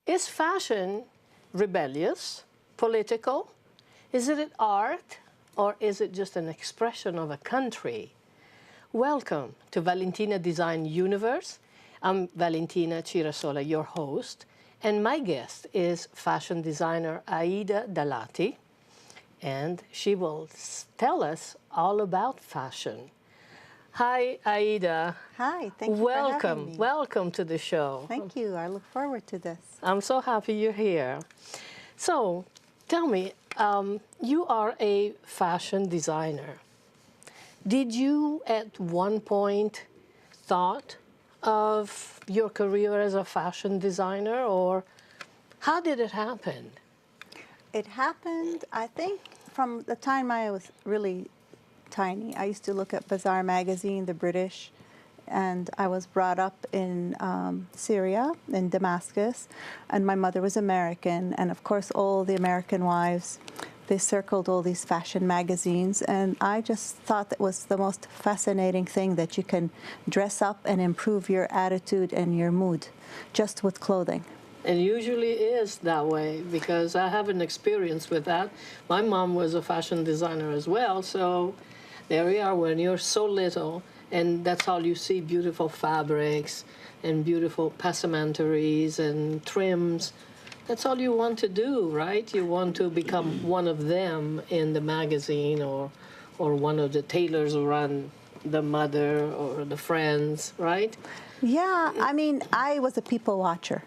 Is fashion rebellious, political? Is it art, or is it just an expression of a country? Welcome to Valentina Design Universe. I'm Valentina Cirasola, your host, and my guest is fashion designer Aida Dalati, and she will tell us all about fashion. Hi, Aida. Hi, thank you for having me. Welcome to the show. Thank you. I look forward to this. I'm so happy you're here. So, tell me, you are a fashion designer. Did you at one point thought of your career as a fashion designer, or how did it happen? It happened, I think, from the time I was really tiny. I used to look at Bazaar magazine, the British, and I was brought up in Syria, in Damascus, and my mother was American, and of course all the American wives, they circled all these fashion magazines, and I just thought that was the most fascinating thing, that you can dress up and improve your attitude and your mood just with clothing. It usually is that way, because I have an experience with that. My mom was a fashion designer as well, so there we are when you're so little, and that's all you see, beautiful fabrics and beautiful passementeries and trims. That's all you want to do, right? You want to become one of them in the magazine, or one of the tailors around the mother or the friends, right? Yeah, I mean, I was a people watcher.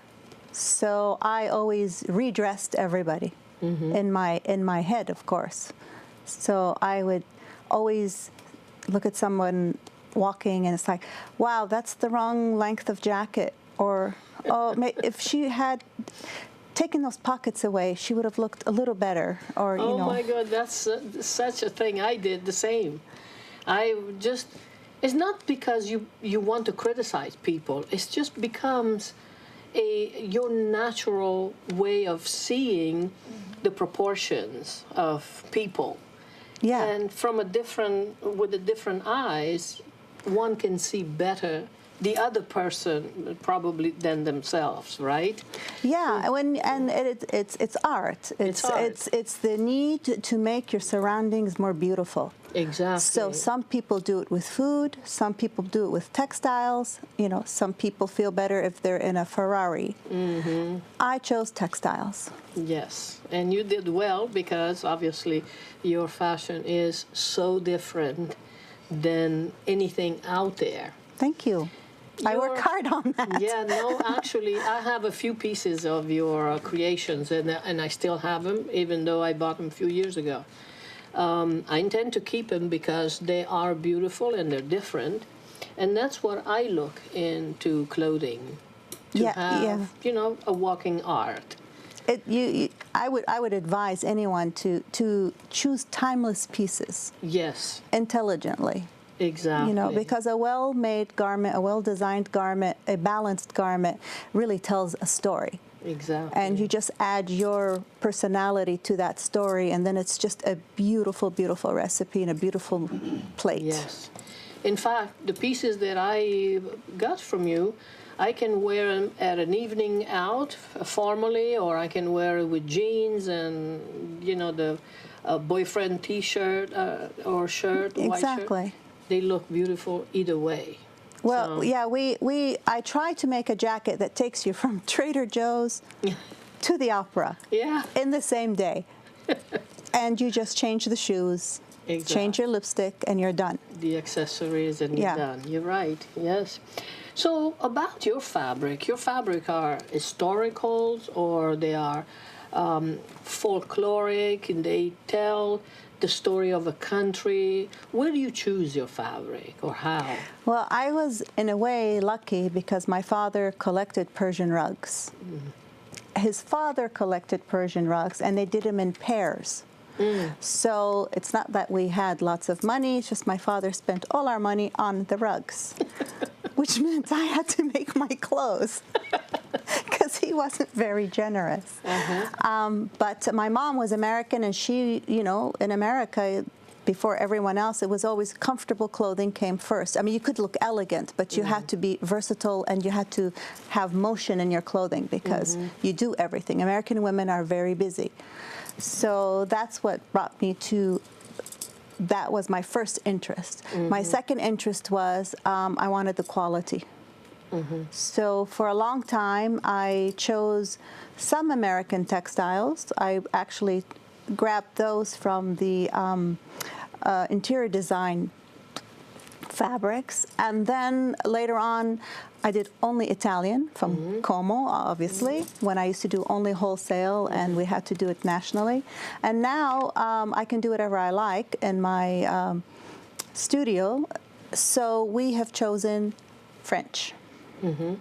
So I always redressed everybody in my head, of course. So I would always look at someone walking and it's like, wow, that's the wrong length of jacket. Or, oh, if she had taken those pockets away, she would have looked a little better. Or, you know. Oh my God, that's such a thing. I did the same. It's not because you want to criticize people. It just becomes your natural way of seeing the proportions of people. Yeah. And with the different eyes, one can see better the other person probably than themselves, right? Yeah, it's art. It's the need to make your surroundings more beautiful. Exactly. So some people do it with food, some people do it with textiles. You know, some people feel better if they're in a Ferrari. I chose textiles. Yes, and you did well, because obviously your fashion is so different than anything out there. Thank you. I work hard on that. Yeah, no, actually, I have a few pieces of your creations, and I still have them, even though I bought them a few years ago. I intend to keep them because they are beautiful and they're different, and that's what I look into clothing, to have, you know, a walking art. I would advise anyone to choose timeless pieces. Yes. Intelligently. Exactly. You know, because a well-made garment, a well-designed garment, a balanced garment really tells a story. Exactly. And you just add your personality to that story, and then it's just a beautiful, beautiful recipe and a beautiful plate. Yes. In fact, the pieces that I got from you, I can wear them at an evening out formally, or I can wear it with jeans and, you know, the boyfriend T-shirt or shirt, white shirt. Exactly. They look beautiful either way. Well, yeah, I try to make a jacket that takes you from Trader Joe's to the opera in the same day. And you just change the shoes, change your lipstick, and you're done. The accessories, and you're done. You're right, yes. So about your fabric are historicals, or they are folkloric, and they tell the story of a country. Where do you choose your fabric, or how? Well, I was, in a way, lucky because my father collected Persian rugs. His father collected Persian rugs, and they did them in pairs. So it's not that we had lots of money, it's just my father spent all our money on the rugs, which meant I had to make my clothes because he wasn't very generous. But my mom was American, and she, you know, in America, before everyone else, it was always comfortable clothing came first. I mean, you could look elegant, but you had to be versatile, and you had to have motion in your clothing because you do everything. American women are very busy. So that's what brought me to, that was my first interest. My second interest was I wanted the quality. So for a long time, I chose some American textiles. I actually grabbed those from the interior design fabrics. And then later on, I did only Italian from Como, obviously, when I used to do only wholesale and we had to do it nationally. And now I can do whatever I like in my studio. So we have chosen French. Do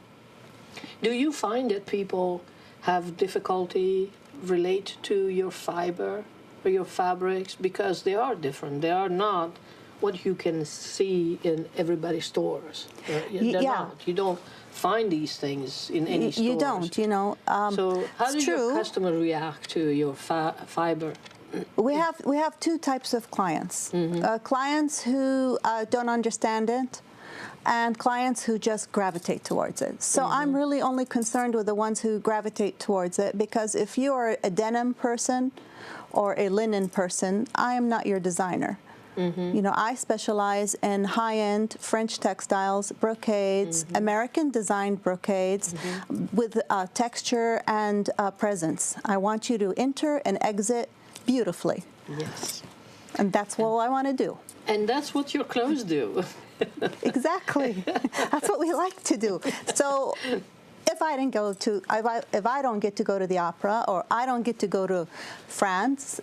you find that people have difficulty relate to your fiber or your fabrics because they are different? They are not what you can see in everybody's stores. They're not. You don't find these things in any stores. You don't, you know. So how do your customers react to your fiber? We have two types of clients. Clients who don't understand it, and clients who just gravitate towards it. So I'm really only concerned with the ones who gravitate towards it, because if you are a denim person or a linen person, I am not your designer. You know, I specialize in high-end French textiles, brocades, American designed brocades with texture and presence. I want you to enter and exit beautifully. Yes. And that's what I want to do. And that's what your clothes do. Exactly. That's what we like to do. So if I didn't go to, if I don't get to go to the opera, or I don't get to go to France,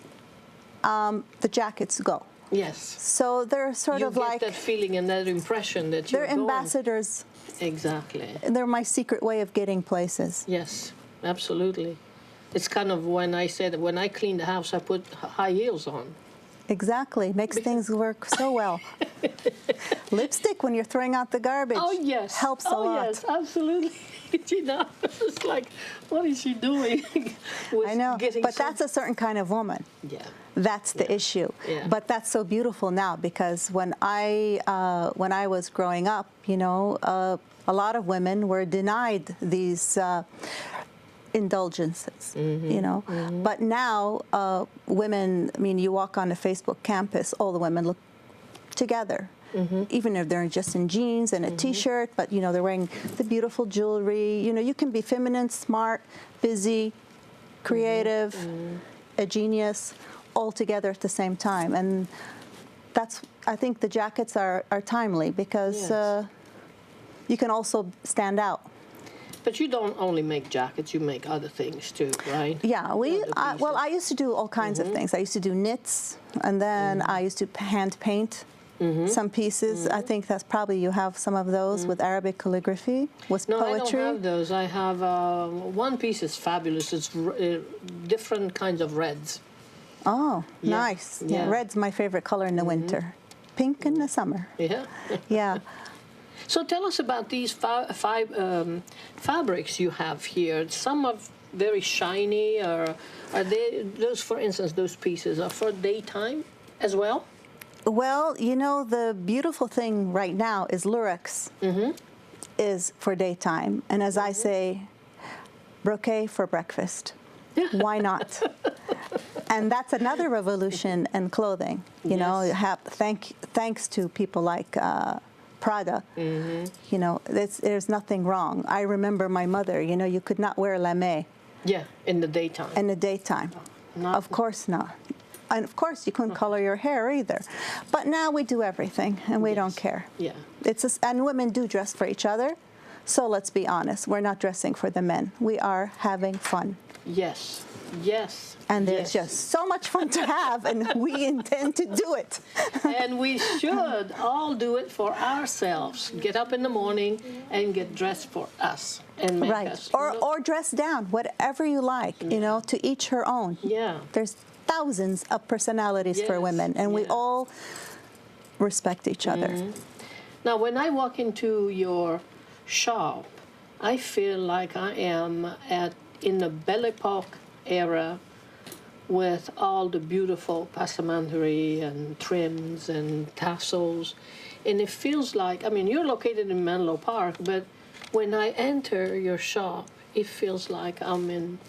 the jackets go. Yes. So they're sort of like... You get that feeling and that impression that you're They're ambassadors. Exactly. They're my secret way of getting places. Yes, absolutely. It's kind of when I said, when I clean the house, I put high heels on. Exactly. Makes things work so well. Lipstick when you're throwing out the garbage. Oh, yes. Helps a lot. Oh, yes, absolutely. You know, it's like, what is she doing? I know, but that's a certain kind of woman. Yeah. That's the issue. Yeah. But that's so beautiful now, because when I was growing up, you know, a lot of women were denied these indulgences, you know. But now women, I mean, you walk on a Facebook campus, all the women look together. Even if they're just in jeans and a T-shirt, but, you know, they're wearing the beautiful jewelry. You know, you can be feminine, smart, busy, creative, a genius, all together at the same time. And that's, I think the jackets are timely, because you can also stand out. But you don't only make jackets, you make other things too, right? Yeah, well, I used to do all kinds of things. I used to do knits, and then I used to hand paint some pieces. I think that's probably, you have some of those with Arabic calligraphy, with poetry. No, I don't have those. I have, one piece is fabulous. It's different kinds of reds. Oh, nice. Yeah. Red's my favorite color in the winter. Pink in the summer. Yeah. Yeah. So tell us about these fabrics you have here. Some are very shiny, or are they, those, for instance, those pieces are for daytime as well? Well, you know, the beautiful thing right now is Lurex is for daytime. And as I say, brocade for breakfast. Why not? And that's another revolution in clothing. You know, thanks to people like Prada, you know, there's nothing wrong. I remember my mother, you know, you could not wear lame. Yeah, in the daytime. In the daytime. Of course not. And of course, you couldn't color your hair either. But now we do everything, and we don't care. Yeah. And women do dress for each other. So let's be honest, we're not dressing for the men. We are having fun. Yes, Yes. And yes. it's just so much fun to have, and we intend to do it. And we should all do it for ourselves. Get up in the morning and get dressed for us and make Right. us Or dress down, whatever you like, you know, to each her own. Yeah. There's thousands of personalities for Yes, women, and we yeah. all respect each other. Now, when I walk into your shop, I feel like I am in the Belle Epoque era with all the beautiful passementerie and trims and tassels. And it feels like, I mean, you're located in Menlo Park, but when I enter your shop, it feels like I'm in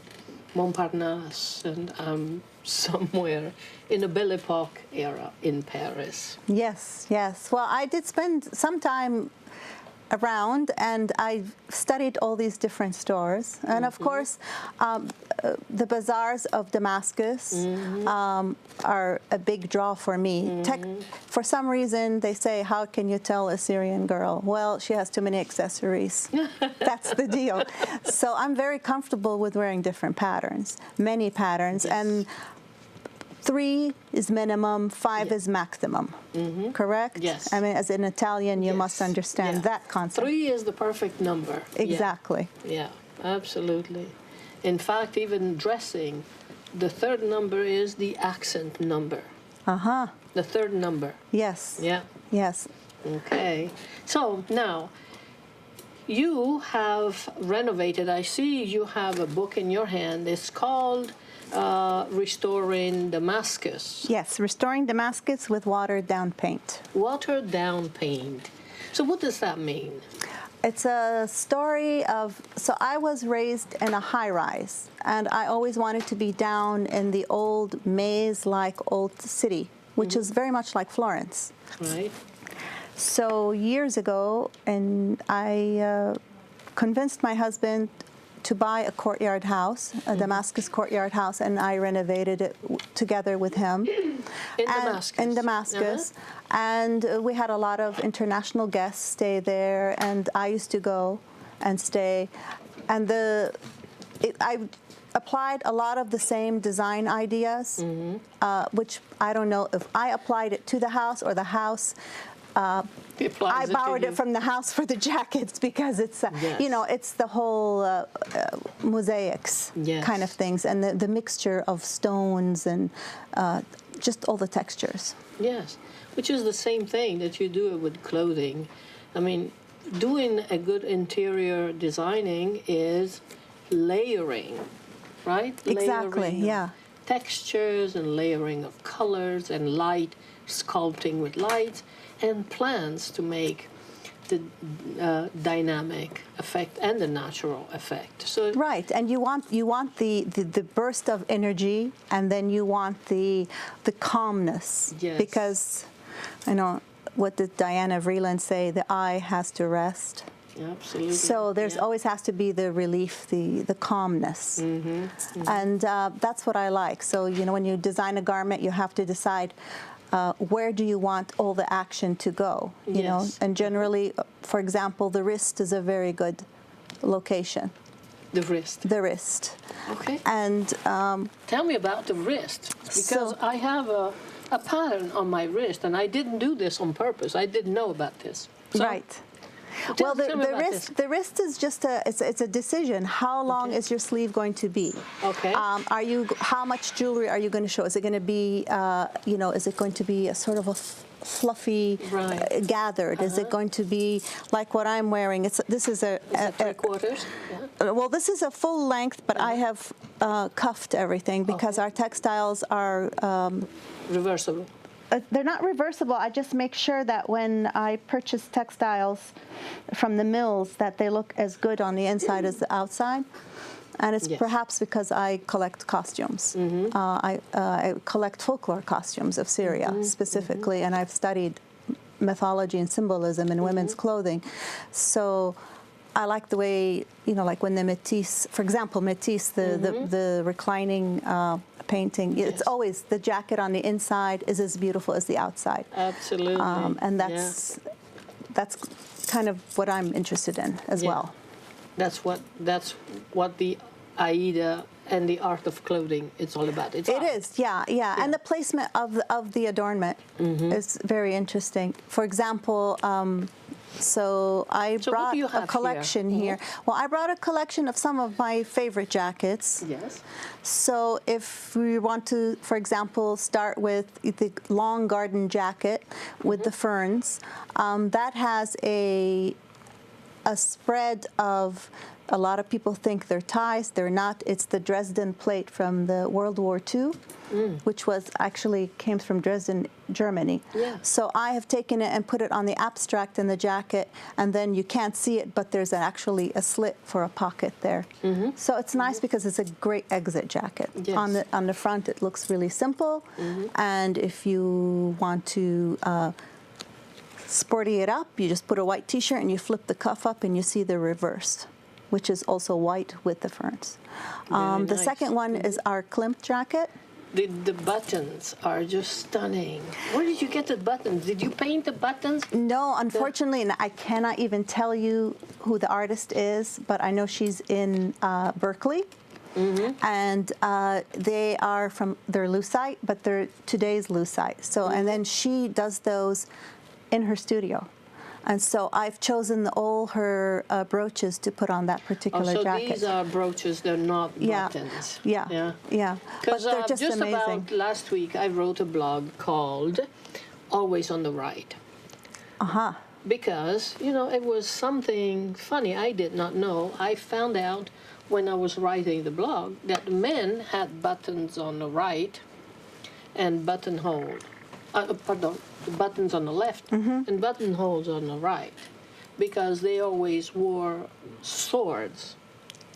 Montparnasse and I'm somewhere in the Belle Epoque era in Paris. Yes, yes. Well, I did spend some time around, and I studied all these different stores. And of course, the bazaars of Damascus are a big draw for me. For some reason, they say, how can you tell a Syrian girl? Well, she has too many accessories. That's the deal. So I'm very comfortable with wearing different patterns, many patterns. Yes. And 3 is minimum, 5 is maximum, correct? Yes. I mean, as an Italian, you Yes. must understand Yeah. that concept. 3 is the perfect number. Exactly. Yeah, absolutely. In fact, even dressing, the 3rd number is the accent number. Uh-huh. The 3rd number. Yes. Yeah. Yes. Okay. So now, you have renovated. I see you have a book in your hand. It's called Restoring Damascus. Yes, restoring Damascus with watered down paint. Watered down paint. So what does that mean? It's a story of, so I was raised in a high-rise, and I always wanted to be down in the old maze-like old city, which is very much like Florence. Right? So years ago, and I convinced my husband to buy a courtyard house, a Damascus courtyard house, and I renovated it together with him. In Damascus. In Damascus. And we had a lot of international guests stay there, and I used to go and stay. And I applied a lot of the same design ideas, which I don't know if I applied it to the house or the house. I borrowed it from the house for the jackets, because it's, you know, it's the whole mosaics kind of things, and the mixture of stones and just all the textures. Yes, which is the same thing that you do with clothing. I mean, doing a good interior designing is layering, right? Exactly, Layering of yeah. textures and layering of colors and light, sculpting with light, and plans to make the dynamic effect and the natural effect. So Right, and you want the burst of energy, and then you want the calmness. Yes. Because, you know, what did Diana Vreeland say? The eye has to rest. absolutely. So there's always has to be the relief, the calmness. And that's what I like. So, you know, when you design a garment, you have to decide where do you want all the action to go, you know? And generally, for example, the wrist is a very good location. The wrist. The wrist. Okay. And Tell me about the wrist, because I have a pattern on my wrist, and I didn't do this on purpose. I didn't know about this. So, right. tell Well, me about this. the wrist is just it's a decision. How long is your sleeve going to be? Okay. How much jewelry are you going to show? Is it going to be, you know, is it going to be a sort of a fluffy gathered? Is it going to be like what I'm wearing? This is a 3/4. Yeah. Well, this is a full length, but I have cuffed everything because our textiles are. Reversible. They're not reversible. I just make sure that when I purchase textiles from the mills, that they look as good on the inside as the outside. And it's perhaps because I collect costumes. I collect folklore costumes of Syria specifically, and I've studied mythology and symbolism in women's clothing. So I like the way, you know, like when the métis, for example, métis, the reclining painting, it's always the jacket on the inside is as beautiful as the outside. Absolutely. And that's kind of what I'm interested in as well. That's what the Aida and the art of clothing. It's all about it. It is, yeah. And the placement of the adornment is very interesting. For example, so I brought a collection here. Well, I brought a collection of some of my favorite jackets. Yes. So if we want to, for example, start with the long garden jacket with the ferns, that has a spread of, a lot of people think they're ties. They're not. It's the Dresden plate from the World War II, which was actually came from Dresden, Germany. Yeah. So I have taken it and put it on the abstract in the jacket, and then you can't see it, but there's actually a slit for a pocket there. So it's nice because it's a great exit jacket. Yes. On the front, it looks really simple, and if you want to sporty it up, you just put a white T-shirt and you flip the cuff up, and you see the reverse, which is also white with the ferns. The nice. second one is our Klimt jacket. The buttons are just stunning. Where did you get the buttons? Did you paint the buttons? No, unfortunately, and I cannot even tell you who the artist is, but I know she's in Berkeley. And they are they're lucite, but they're today's lucite. So, and then she does those in her studio. And so I've chosen all her brooches to put on that particular jacket. So these are brooches, they're not buttons. Yeah. Because But they're just amazing. About last week, I wrote a blog called Always on the Right. Because, it was something funny I did not know. I found out when I was writing the blog that men had buttons on the right and buttonhole. Buttons on the left and buttonholes on the right, because they always wore swords.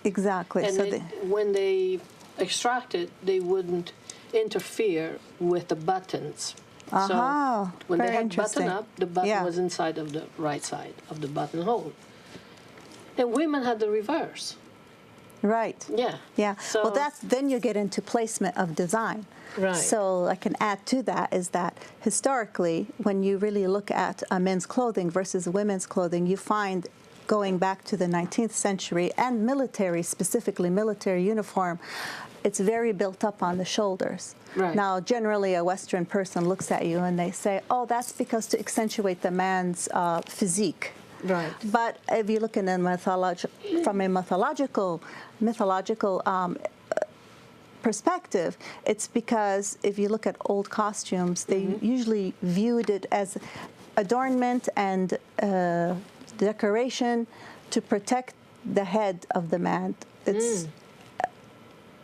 Exactly. And So when they extracted, they wouldn't interfere with the buttons. So when they had button up, the button was inside of the right side of the buttonhole. And women had the reverse. Right. Yeah. So, well, then you get into placement of design. Right. So I can add to that is that historically, when you really look at men's clothing versus women's clothing, you find going back to the 19th century and military, specifically military uniform, it's very built up on the shoulders. Right. Now, generally, a Western person looks at you and they say, oh, that's because to accentuate the man's physique. Right. But if you look in from a mythological perspective, it's because if you look at old costumes, they usually viewed it as adornment and decoration to protect the head of the man. It's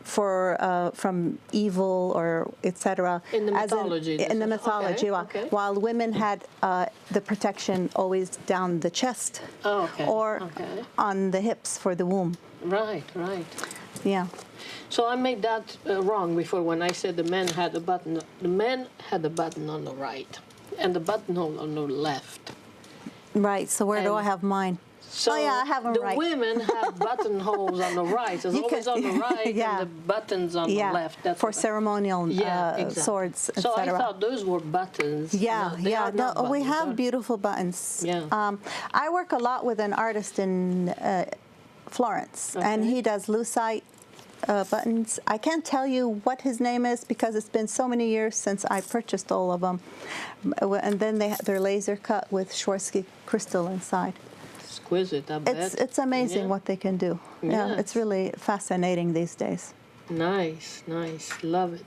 from evil or etc. In the mythology. In the mythology, okay. While women had the protection always down the chest or on the hips for the womb. Right. Yeah. So I made that wrong before when I said the men had a button. The men had the button on the right and the buttonhole on the left. Right. So where do I have mine? So I have them right. The women have buttonholes on the right. It's always on the right and the buttons on the left. That's for ceremonial swords, etc. So I thought those were buttons. No, we have beautiful buttons. Yeah. I work a lot with an artist in Florence, and he does lucite buttons. I can't tell you what his name is because it's been so many years since I purchased all of them. And then they're laser cut with Swarovski crystal inside. Exquisite, I bet. It's amazing what they can do. Yeah, it's really fascinating these days. Nice. Love it.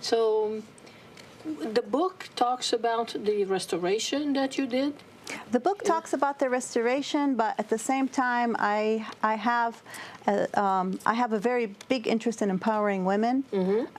So the book talks about the restoration that you did? The book talks about the restoration, but at the same time, I have a very big interest in empowering women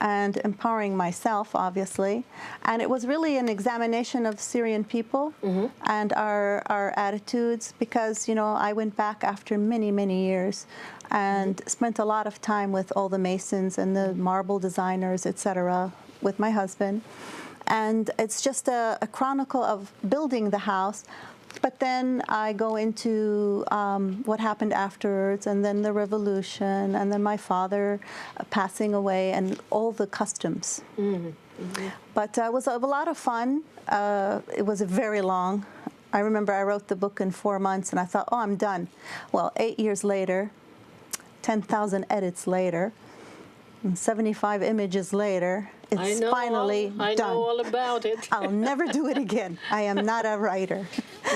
and empowering myself, obviously. And it was really an examination of Syrian people and our attitudes, because I went back after many, many years and spent a lot of time with all the masons and the marble designers, etc., with my husband. And it's just a chronicle of building the house, but then I go into what happened afterwards, and then the revolution, and then my father passing away, and all the customs. But it was a lot of fun. It was very long. I remember I wrote the book in 4 months, and I thought, oh, I'm done. Well, 8 years later, 10,000 edits later, And 75 images later, it's finally I done. know all about it. I'll never do it again. I am not a writer.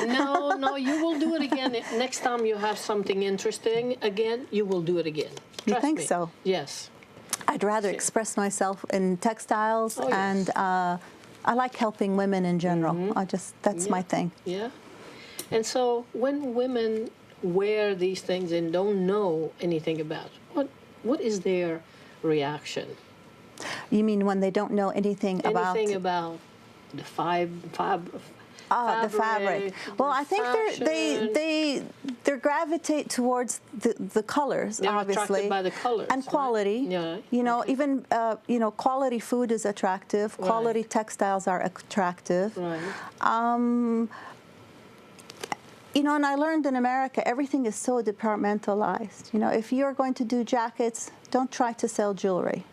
No, you will do it again. Next time you have something interesting again, you will do it again. You Trust think me. so? Yes. I'd rather express myself in textiles, Oh, yes. and I like helping women in general. That's my thing. Yeah. And so when women wear these things and don't know anything about it, what is their reaction? You mean when they don't know anything about the the fabric? Well, I think fashion? they gravitate towards the colors, They're obviously, attracted by the colors, and quality. right? Yeah. You know, even quality food is attractive. Quality Right. textiles are attractive. Right. You know, and I learned in America, everything is so departmentalized. You know, if you're going to do jackets, don't try to sell jewelry.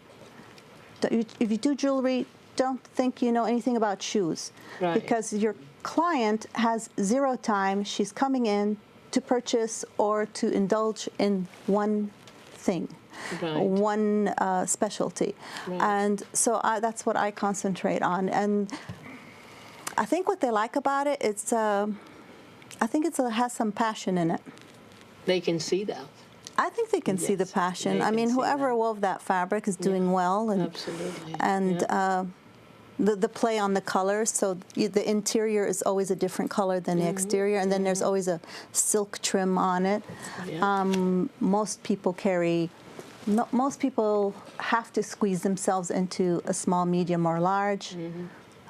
If you do jewelry, don't think you know anything about shoes. Right. Because your client has zero time. She's coming in to purchase or to indulge in one thing, Right. one specialty. Right. And so that's what I concentrate on. And I think what they like about it, I think it has some passion in it. They can see that. I think they can see the Yes, passion. they I can mean, see whoever that. wove that fabric is doing well, and Absolutely. and Yeah. the play on the colors. So the interior is always a different color than the exterior, and then there's always a silk trim on it. Yeah. Most people most people have to squeeze themselves into a small, medium, or large,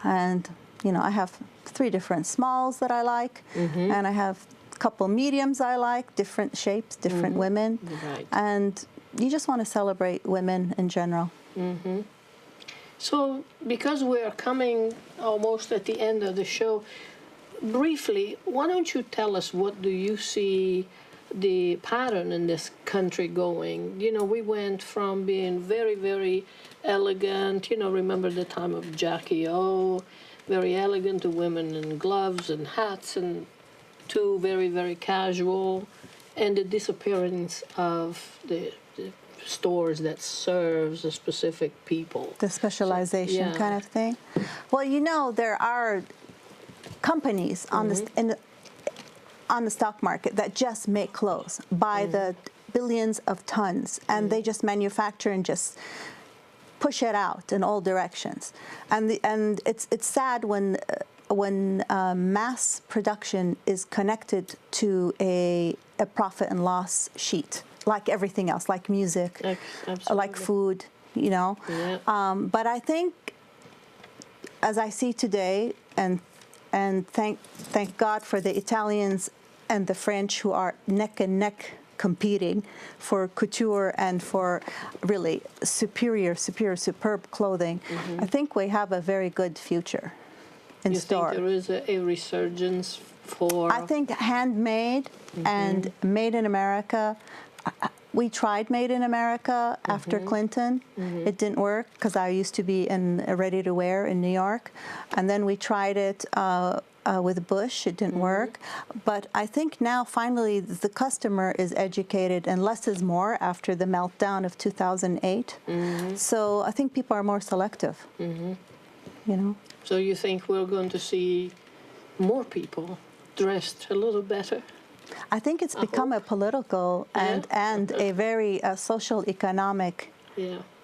and you know, I have 3 different smalls that I like, and I have a couple mediums I like, different shapes, different women, Right. and you just want to celebrate women in general. So, because we're coming almost at the end of the show, briefly, why don't you tell us what do you see the pattern in this country going? You know, we went from being very, very elegant, you know, remember the time of Jackie O, very elegant, to women in gloves and hats, and to very, very casual, and the disappearance of the stores that serves a specific people. The specialization yeah. kind of thing. Well, you know, there are companies on on the stock market that just make clothes by the billions of tons, and they just manufacture and just push it out in all directions. And it's sad when mass production is connected to a profit and loss sheet, like everything else, like music, like food, you know. Yeah. But I think, as I see today, and thank God for the Italians and the French, who are neck and neck competing for couture and for really superb clothing. I think we have a very good future in store. You think there is a resurgence for... I think handmade and made in America. We tried Made in America after Clinton. It didn't work because I used to be in ready-to-wear in New York. And then we tried it with Bush. It didn't work. But I think now finally the customer is educated, and less is more after the meltdown of 2008. So I think people are more selective, you know. So you think we're going to see more people dressed a little better? I think it's become a political and a very social economic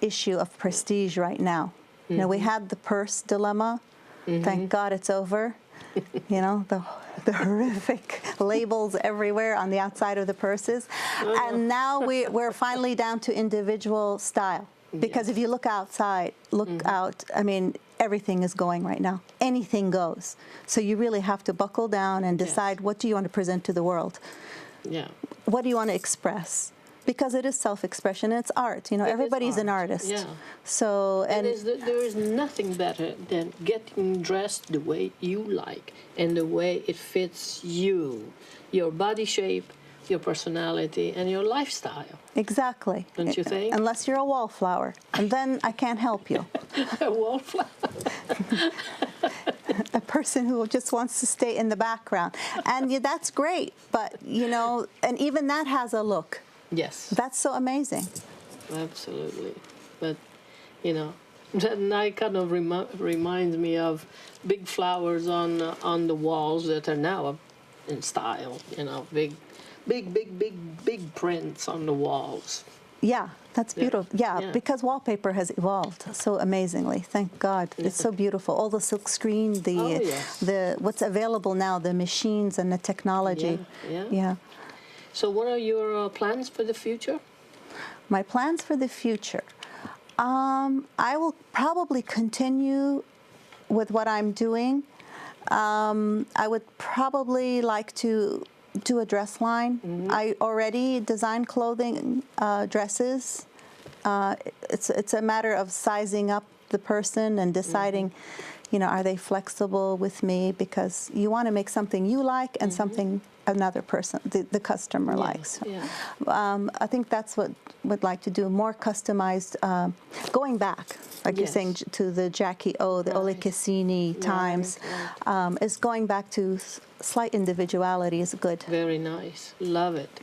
issue of prestige right now. You know, we had the purse dilemma. Thank God it's over. You know, the horrific labels everywhere on the outside of the purses. And now we're finally down to individual style. Because if you look outside, out, I mean, everything is going right now. Anything goes. So you really have to buckle down and decide what do you want to present to the world. Yeah. What do you want to express? Because it is self-expression, and it's art. You know, everybody's an artist. Yeah. So And there is nothing better than getting dressed the way you like and the way it fits you, your body shape, your personality, and your lifestyle. Exactly. Don't you think? Unless you're a wallflower, and then I can't help you. A wallflower. A person who just wants to stay in the background. And that's great, but, you know, and even that has a look. Yes. That's so amazing. Absolutely. but you know, that night kind of reminds me of big flowers on the walls that are now in style. You know, big prints on the walls. Yeah, that's beautiful. Yeah, Yeah. because wallpaper has evolved so amazingly. Thank God, it's so beautiful. All the silk screen, Oh, yes. the what's available now, the machines and the technology. Yeah. So, what are your plans for the future? My plans for the future. I will probably continue with what I'm doing. I would probably like to do a dress line. I already design clothing, dresses. It's a matter of sizing up the person and deciding, you know, are they flexible with me? Because you want to make something you like and something another person, the customer likes. Yeah. I think that's what would like to do, more customized, going back, like you're saying, to the Jackie O, the Ole Cassini times, is going back to slight individuality is good. Very nice. Love it.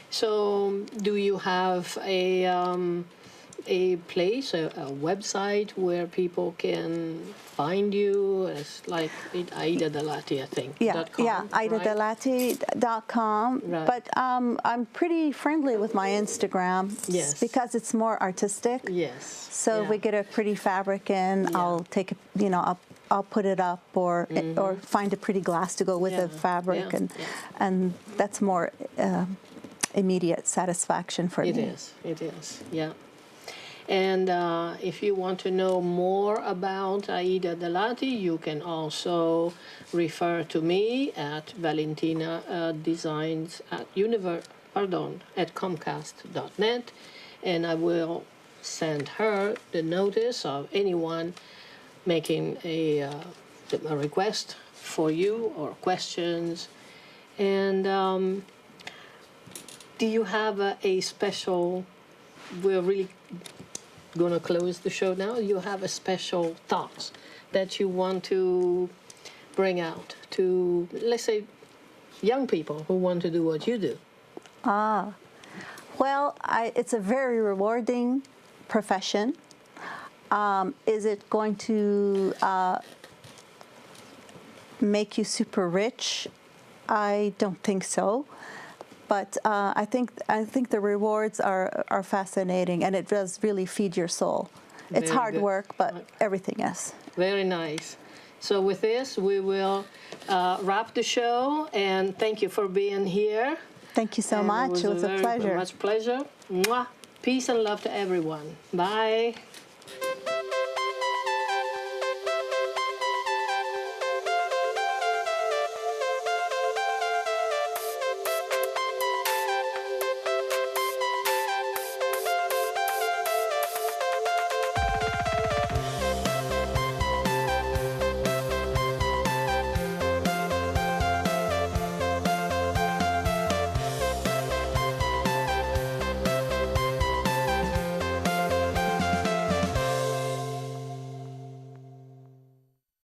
So, do you have a place, a website where people can find you? It's like Aida Delati, I think. Yeah, AidaDelati.com. Right. But I'm pretty friendly with my Instagram because it's more artistic. Yes. So if we get a pretty fabric in, I'll take it, you know, I'll put it up or find a pretty glass to go with the fabric, and that's more immediate satisfaction for me. It is, yeah. And if you want to know more about Aida Delati, you can also refer to me at Valentina Designs at Comcast.net, and I will send her the notice of anyone making a request for you or questions. And do you have a special? We're really going to close the show now. You have a special thoughts that you want to bring out to, let's say, young people who want to do what you do? Well, it's a very rewarding profession. Is it going to make you super rich? I don't think so. But I think the rewards are fascinating, and it does really feed your soul. It's Very hard good. work, but everything is. Very nice. So with this, we will wrap the show, and thank you for being here. Thank you so And much. It was a pleasure. Much pleasure. Mwah. Peace and love to everyone. Bye.